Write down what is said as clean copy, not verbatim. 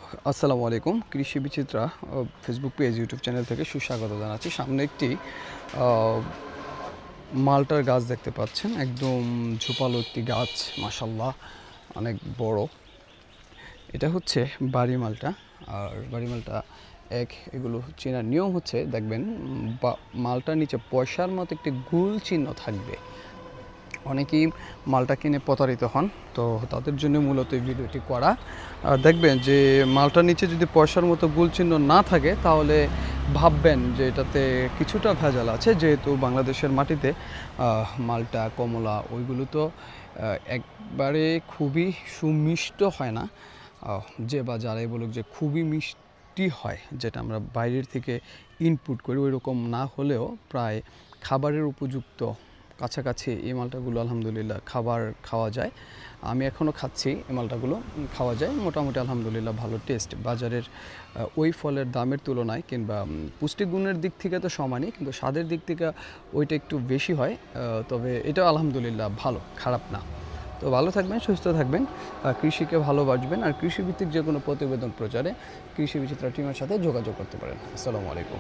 আসসালামু আলাইকুম। কৃষি বিচিত্রা ফেসবুক পেজ, ইউটিউব চ্যানেল থেকে সুস্বাগত জানাচ্ছি। সামনে একটি মালটার গাছ দেখতে পাচ্ছেন, একদম ঝোপালো একটি গাছ, মাশাআল্লাহ অনেক বড়। এটা হচ্ছে বাড়ি মালটা। আর বাড়ি মালটা এগুলো চেনার নিয়ম হচ্ছে, দেখবেন মালটার নিচে পয়সার মতো একটি গোল চিহ্ন থাকবে। অনেকেই মালটা কিনে প্রতারিত হন, তো তাদের জন্য মূলত এই ভিডিওটি করা। দেখবেন যে মালটার নিচে যদি পয়সার মতো গোল চিহ্ন না থাকে, তাহলে ভাববেন যে এটাতে কিছুটা ভেজাল আছে, যেহেতু বাংলাদেশের মাটিতে মালটা, কমলা ওইগুলো তো একবারে খুবই সুমিষ্ট হয় না। যে বা যারাই বলুক যে খুবই মিষ্টি হয়, যেটা আমরা বাইরের থেকে ইনপুট করি, ওই রকম না হলেও প্রায় খাবারের উপযুক্ত কাছাকাছি এই মালটাগুলো আলহামদুলিল্লাহ খাওয়া যায়। আমি এখনও খাচ্ছি, এই মালটাগুলো খাওয়া যায় মোটামুটি আলহামদুলিল্লাহ, ভালো টেস্ট। বাজারের ওই ফলের দামের তুলনায় কিংবা পুষ্টিগুণের দিক থেকে তো সমানই, কিন্তু স্বাদের দিক থেকে ওইটা একটু বেশি হয়। তবে এটা আলহামদুলিল্লাহ ভালো, খারাপ না। তো ভালো থাকবেন, সুস্থ থাকবেন, কৃষিকে ভালোবাসবেন। আর কৃষিভিত্তিক যে কোনো প্রতিবেদন প্রচারে কৃষি বিচিত্রা টিমের সাথে যোগাযোগ করতে পারেন। আসসালামু আলাইকুম।